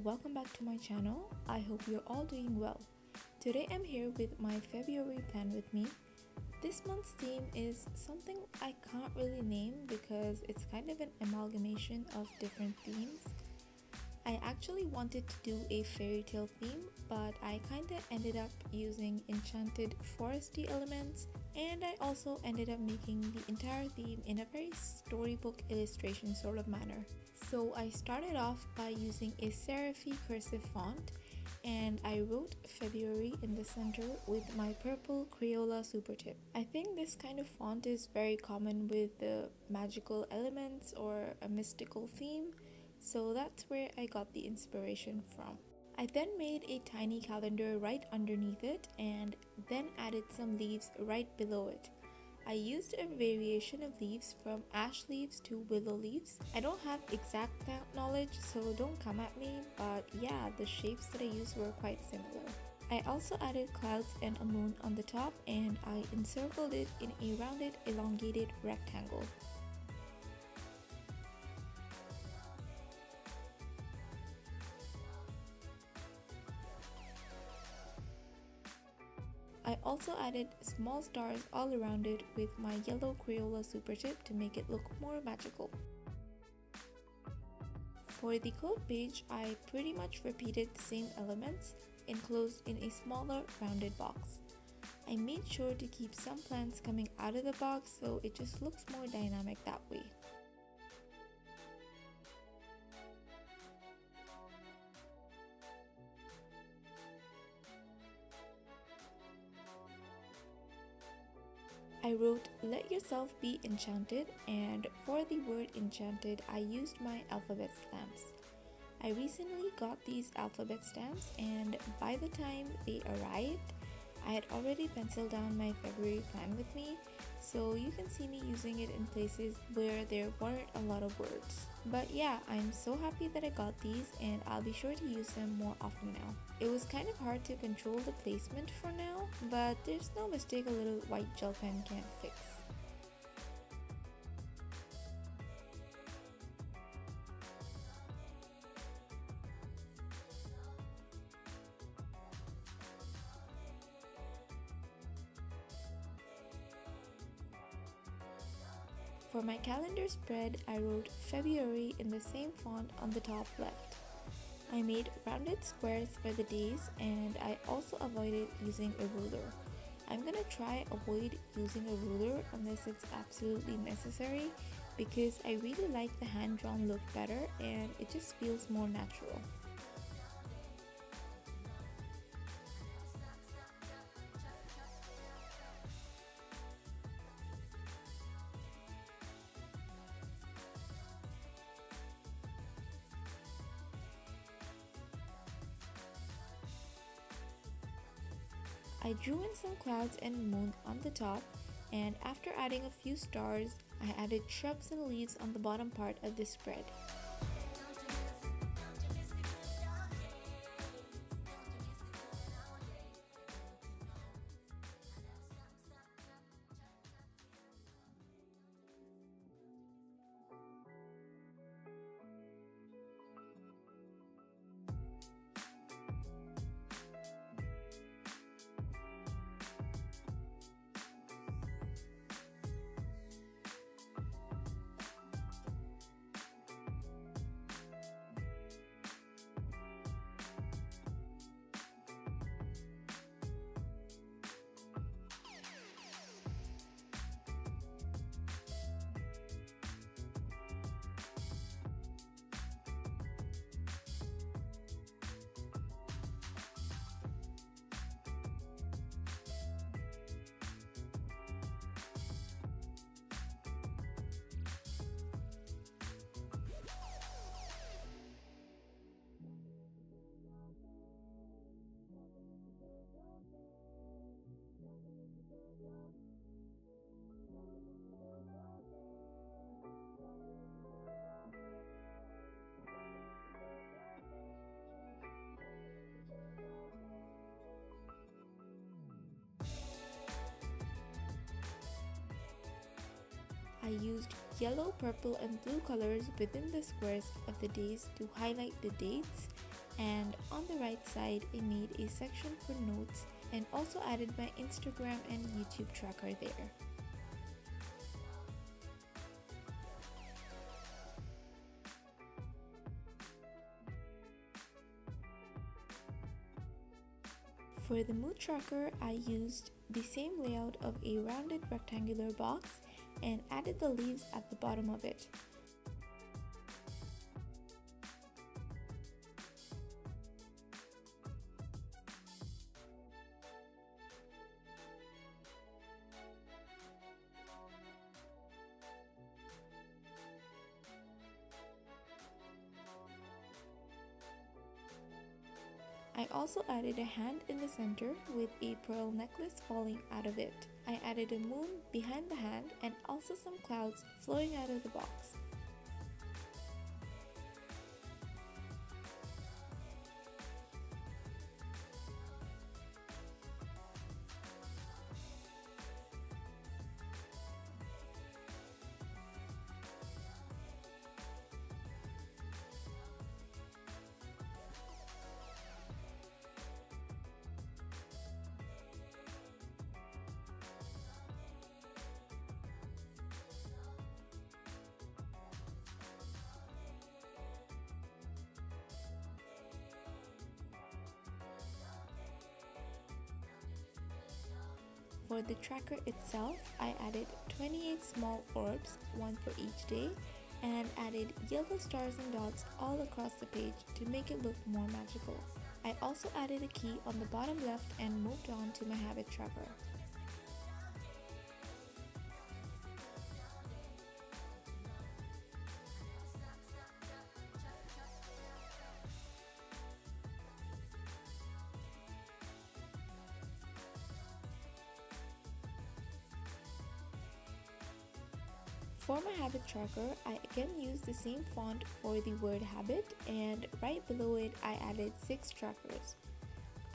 welcome back to my channel. I hope you're all doing well. Today I'm here with my February plan with me. This month's theme is something I can't really name because it's kind of an amalgamation of different themes. I actually wanted to do a fairy tale theme, but I kinda ended up using enchanted foresty elements, and I also ended up making the entire theme in a very storybook illustration sort of manner. So I started off by using a serify cursive font, and I wrote February in the center with my purple Crayola Supertip. I think this kind of font is very common with the magical elements or a mystical theme, so that's where I got the inspiration from. I then made a tiny calendar right underneath it and then added some leaves right below it. I used a variation of leaves from ash leaves to willow leaves. I don't have exact plant knowledge, so don't come at me, but yeah, the shapes that I used were quite similar. I also added clouds and a moon on the top, and I encircled it in a rounded, elongated rectangle. I also added small stars all around it with my yellow Crayola Supertip to make it look more magical. For the code page, I pretty much repeated the same elements enclosed in a smaller rounded box. I made sure to keep some plants coming out of the box so it just looks more dynamic that way. I wrote "Let yourself be enchanted," and for the word enchanted I used my alphabet stamps. I recently got these alphabet stamps, and by the time they arrived, I had already penciled down my February plan with me, so you can see me using it in places where there weren't a lot of words. But yeah, I'm so happy that I got these, and I'll be sure to use them more often now. It was kind of hard to control the placement for now, but there's no mistake a little white gel pen can't fix. For my calendar spread, I wrote February in the same font on the top left. I made rounded squares for the days, and I also avoided using a ruler. I'm gonna try avoid using a ruler unless it's absolutely necessary because I really like the hand-drawn look better and it just feels more natural. I drew in some clouds and moon on the top, and after adding a few stars, I added shrubs and leaves on the bottom part of the spread. I used yellow, purple, and blue colors within the squares of the days to highlight the dates, And on the right side, I made a section for notes and also added my Instagram and YouTube tracker there. For the mood tracker, I used the same layout of a rounded rectangular box and added the leaves at the bottom of it. I also added a hand in the center with a pearl necklace falling out of it. I added a moon behind the hand and also some clouds flowing out of the box. For the tracker itself, I added 28 small orbs, one for each day, and added yellow stars and dots all across the page to make it look more magical. I also added a key on the bottom left and moved on to my habit tracker. For my habit tracker, I again used the same font for the word habit, and right below it I added 6 trackers.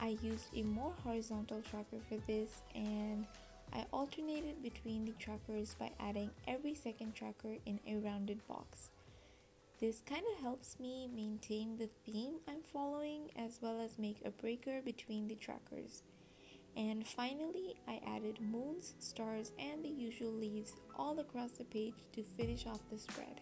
I used a more horizontal tracker for this, and I alternated between the trackers by adding every second tracker in a rounded box. This kind of helps me maintain the theme I'm following as well as make a breaker between the trackers. And finally, I added moons, stars, and the usual leaves all across the page to finish off the spread.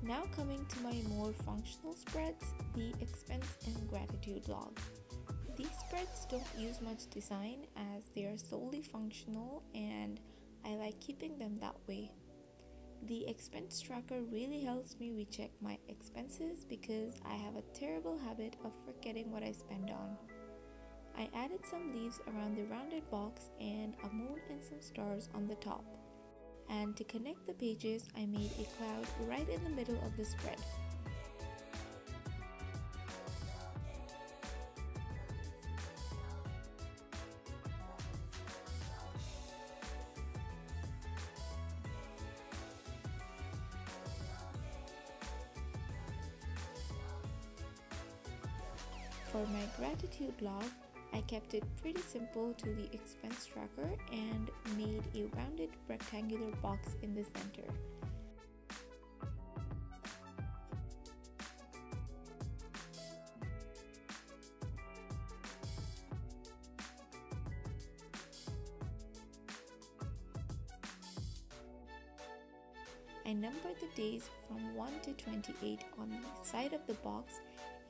Now coming to my more functional spreads, the expense and gratitude log. These spreads don't use much design as they are solely functional, and I like keeping them that way. The expense tracker really helps me recheck my expenses because I have a terrible habit of forgetting what I spend on. I added some leaves around the rounded box and a moon and some stars on the top. And to connect the pages, I made a cloud right in the middle of the spread. For my gratitude log, I kept it pretty simple to the expense tracker and made a rounded rectangular box in the center. I numbered the days from 1 to 28 on the side of the box,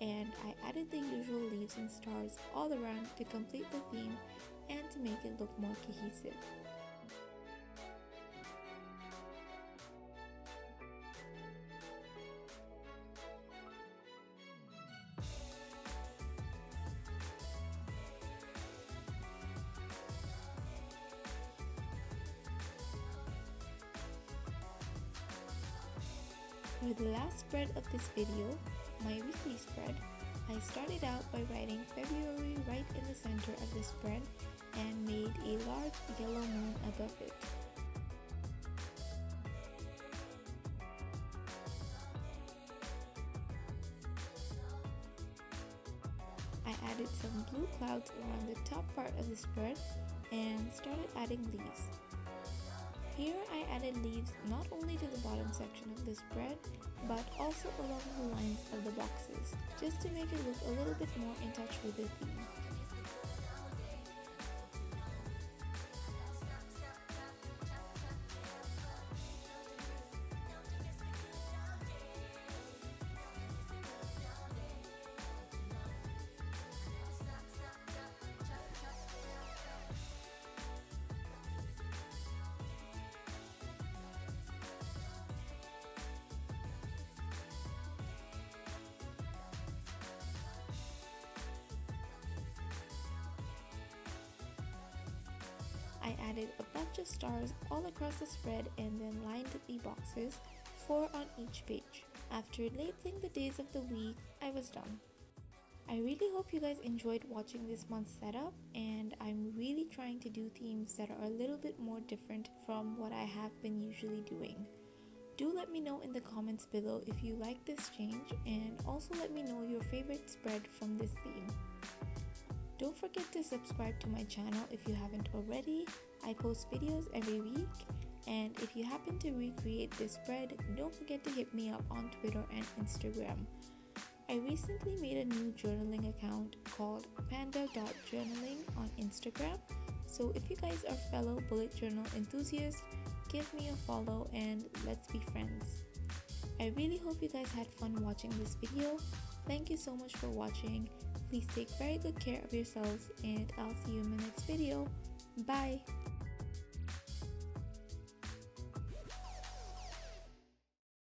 and I added the usual leaves and stars all around to complete the theme and to make it look more cohesive. For the last spread of this video, my weekly spread, I started out by writing February right in the center of the spread and made a large yellow moon above it. I added some blue clouds around the top part of the spread and started adding leaves. Here I added leaves not only to the bottom section of the spread, but also along the lines of the boxes, just to make it look a little bit more in touch with the theme. I added a bunch of stars all across the spread and then lined the boxes, 4 on each page. After labeling the days of the week, I was done. I really hope you guys enjoyed watching this month's setup, and I'm really trying to do themes that are a little bit more different from what I have been usually doing. Do let me know in the comments below if you like this change, and also let me know your favorite spread from this theme. Don't forget to subscribe to my channel if you haven't already. I post videos every week, and if you happen to recreate this spread, don't forget to hit me up on Twitter and Instagram. I recently made a new journaling account called panda.journaling on Instagram, so if you guys are fellow bullet journal enthusiasts, give me a follow and let's be friends. I really hope you guys had fun watching this video. Thank you so much for watching. Please take very good care of yourselves, and I'll see you in my next video. Bye!